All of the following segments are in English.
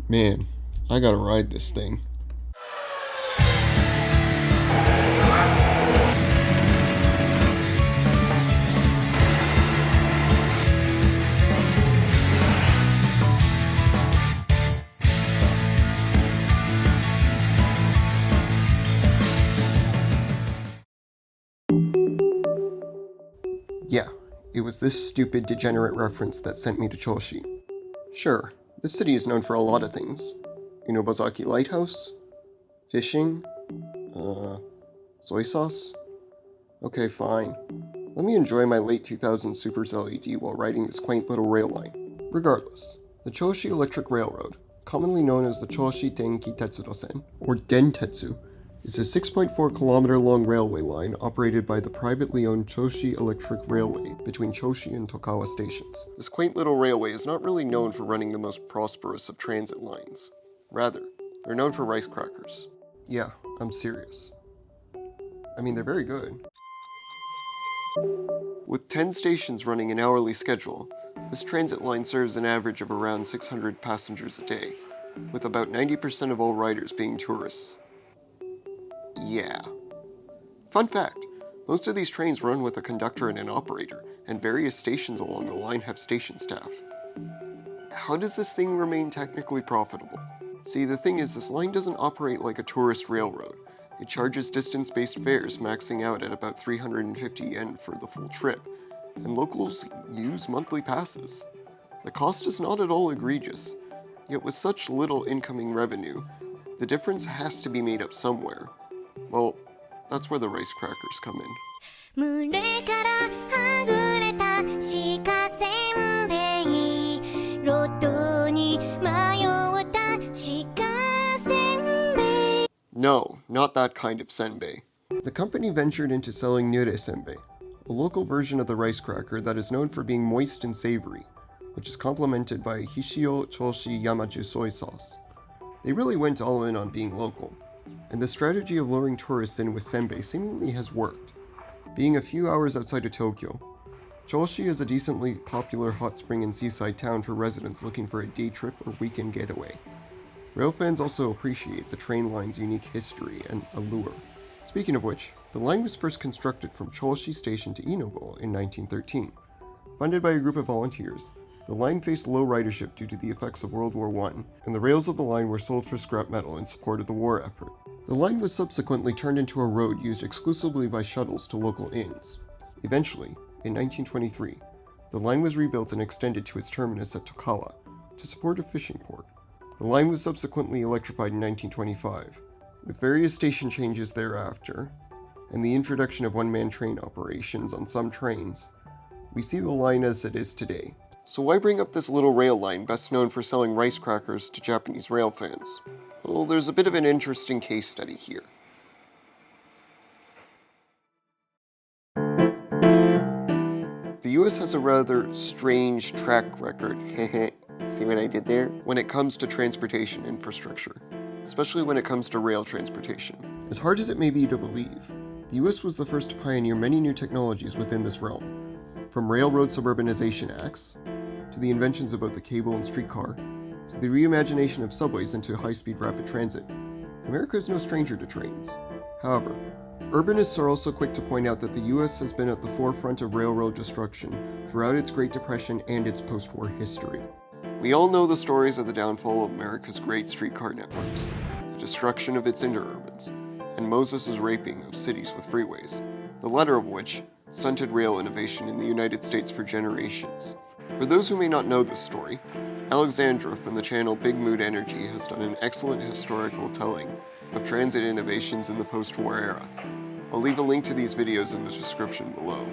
Man, I gotta ride this thing. Yeah, it was this stupid degenerate reference that sent me to Choshi. Sure, this city is known for a lot of things. Inobazaki Lighthouse? Fishing? Soy sauce? Okay, fine. Let me enjoy my late 2000s Super LED while riding this quaint little rail line. Regardless, the Choshi Electric Railroad, commonly known as the Choshi Denki Tetsudosen, or Dentetsu, is a 6.4-kilometer long railway line operated by the privately owned Choshi Electric Railway between Choshi and Tokawa stations. This quaint little railway is not really known for running the most prosperous of transit lines. Rather, they're known for rice crackers. Yeah, I'm serious. I mean, they're very good. With 10 stations running an hourly schedule, this transit line serves an average of around 600 passengers a day, with about 90% of all riders being tourists. Yeah. Fun fact, most of these trains run with a conductor and an operator, and various stations along the line have station staff. How does this thing remain technically profitable? See, the thing is, this line doesn't operate like a tourist railroad. It charges distance-based fares maxing out at about 350 yen for the full trip, and locals use monthly passes. The cost is not at all egregious, yet with such little incoming revenue, the difference has to be made up somewhere. Well, that's where the rice crackers come in. No, not that kind of senbei. The company ventured into selling nure senbei, a local version of the rice cracker that is known for being moist and savory, which is complemented by Hishio Choshi Yamachu soy sauce. They really went all in on being local, and the strategy of luring tourists in with senbei seemingly has worked. Being a few hours outside of Tokyo, Choshi is a decently popular hot spring and seaside town for residents looking for a day trip or weekend getaway. Rail fans also appreciate the train line's unique history and allure. Speaking of which, the line was first constructed from Choshi Station to Inogo in 1913. Funded by a group of volunteers, the line faced low ridership due to the effects of World War I, and the rails of the line were sold for scrap metal in support of the war effort. The line was subsequently turned into a road used exclusively by shuttles to local inns. Eventually, in 1923, the line was rebuilt and extended to its terminus at Tokawa to support a fishing port. The line was subsequently electrified in 1925, with various station changes thereafter, and the introduction of one-man train operations on some trains. We see the line as it is today. So why bring up this little rail line best known for selling rice crackers to Japanese rail fans? Well, there's a bit of an interesting case study here. The US has a rather strange track record, see what I did there? When it comes to transportation infrastructure, especially when it comes to rail transportation. As hard as it may be to believe, the US was the first to pioneer many new technologies within this realm, from railroad suburbanization acts, to the inventions about the cable and streetcar, to the reimagination of subways into high-speed rapid transit. America is no stranger to trains. However, urbanists are also quick to point out that the US has been at the forefront of railroad destruction throughout its Great Depression and its post-war history. We all know the stories of the downfall of America's great streetcar networks, the destruction of its interurbans, and Moses' raping of cities with freeways, the latter of which stunted rail innovation in the United States for generations. For those who may not know this story, Alexandra from the channel Big Mood Energy has done an excellent historical telling of transit innovations in the post-war era. I'll leave a link to these videos in the description below.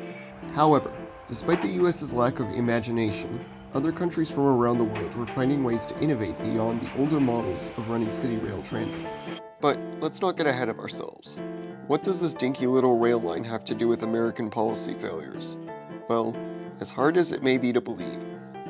However, despite the US's lack of imagination, other countries from around the world were finding ways to innovate beyond the older models of running city rail transit. But let's not get ahead of ourselves. What does this dinky little rail line have to do with American policy failures? Well, as hard as it may be to believe,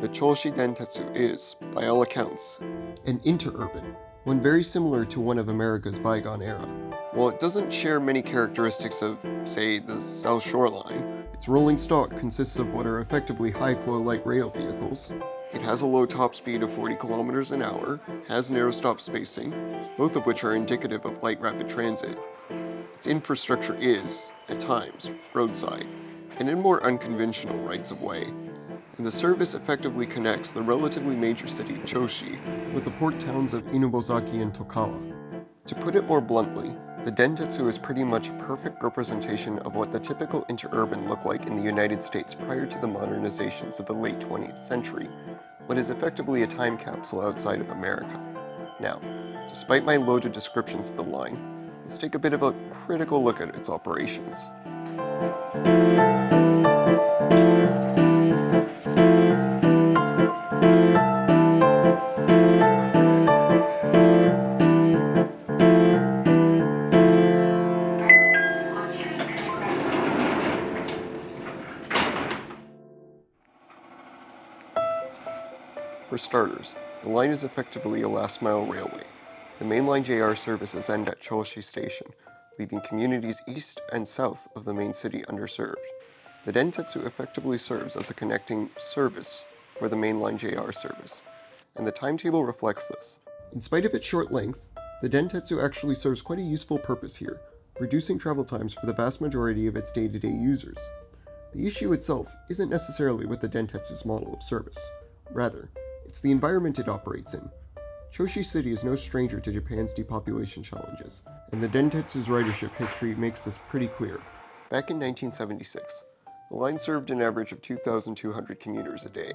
the Choshi Dentetsu is, by all accounts, an interurban, one very similar to one of America's bygone era. While it doesn't share many characteristics of, say, the South Shore Line, Its rolling stock consists of what are effectively high-floor light rail vehicles. It has a low top speed of 40 kilometers an hour, has narrow stop spacing, both of which are indicative of light rapid transit. Its infrastructure is, at times, roadside, and in more unconventional rights-of-way. And the service effectively connects the relatively major city Choshi with the port towns of Inubozaki and Tokawa. To put it more bluntly, the Dentetsu is pretty much a perfect representation of what the typical interurban looked like in the United States prior to the modernizations of the late 20th century, what is effectively a time capsule outside of America. Now, despite my loaded descriptions of the line, let's take a bit of a critical look at its operations. For starters, the line is effectively a last-mile railway. The mainline JR services end at Choshi Station, leaving communities east and south of the main city underserved. The Dentetsu effectively serves as a connecting service for the mainline JR service, and the timetable reflects this. In spite of its short length, the Dentetsu actually serves quite a useful purpose here, reducing travel times for the vast majority of its day-to-day users. The issue itself isn't necessarily with the Dentetsu's model of service. Rather, it's the environment it operates in. Choshi City is no stranger to Japan's depopulation challenges, and the Dentetsu's ridership history makes this pretty clear. Back in 1976, the line served an average of 2,200 commuters a day,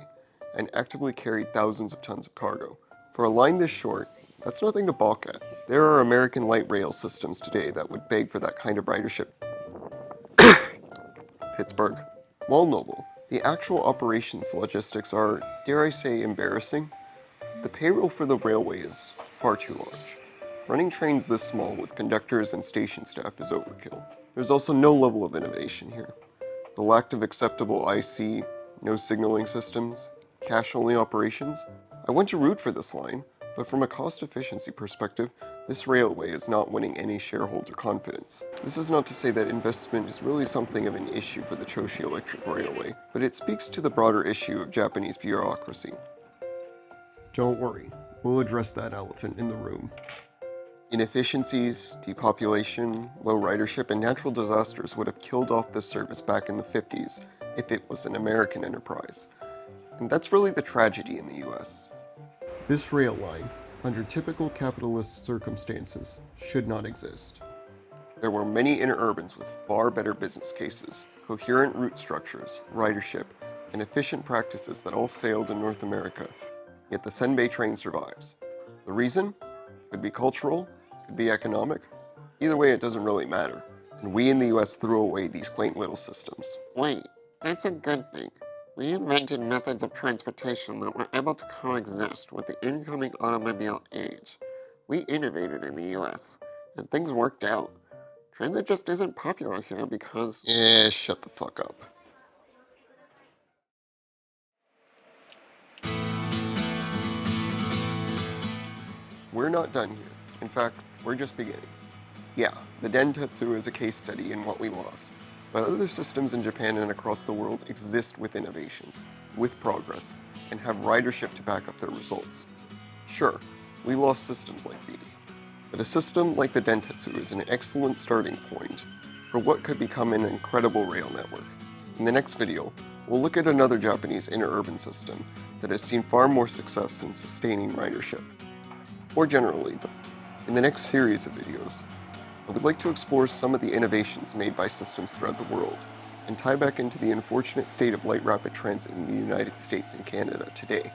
and actively carried thousands of tons of cargo. For a line this short, that's nothing to balk at. There are American light rail systems today that would beg for that kind of ridership. Pittsburgh. While noble, the actual operations logistics are, dare I say, embarrassing. The payroll for the railway is far too large. Running trains this small with conductors and station staff is overkill. There's also no level of innovation here. The lack of acceptable IC, no signaling systems, cash-only operations. I want to root for this line, but from a cost efficiency perspective, this railway is not winning any shareholder confidence. This is not to say that investment is really something of an issue for the Choshi Electric Railway, but it speaks to the broader issue of Japanese bureaucracy. Don't worry, we'll address that elephant in the room. Inefficiencies, depopulation, low ridership, and natural disasters would have killed off this service back in the 50s if it was an American enterprise. And that's really the tragedy in the US. This rail line, under typical capitalist circumstances, should not exist. There were many interurbans with far better business cases, coherent route structures, ridership, and efficient practices that all failed in North America, yet the Senbei train survives. The reason? Could be cultural, could be economic. Either way, it doesn't really matter. And we in the US threw away these quaint little systems. Wait, that's a good thing. We invented methods of transportation that were able to coexist with the incoming automobile age. We innovated in the US, and things worked out. Transit just isn't popular here because... Shut the fuck up. We're not done here. In fact, we're just beginning. Yeah, the Dentetsu is a case study in what we lost. But other systems in Japan and across the world exist with innovations, with progress, and have ridership to back up their results. Sure, we lost systems like these, but a system like the Dentetsu is an excellent starting point for what could become an incredible rail network. In the next video, we'll look at another Japanese interurban system that has seen far more success in sustaining ridership. More generally, in the next series of videos, I would like to explore some of the innovations made by systems throughout the world, and tie back into the unfortunate state of light rapid transit in the United States and Canada today.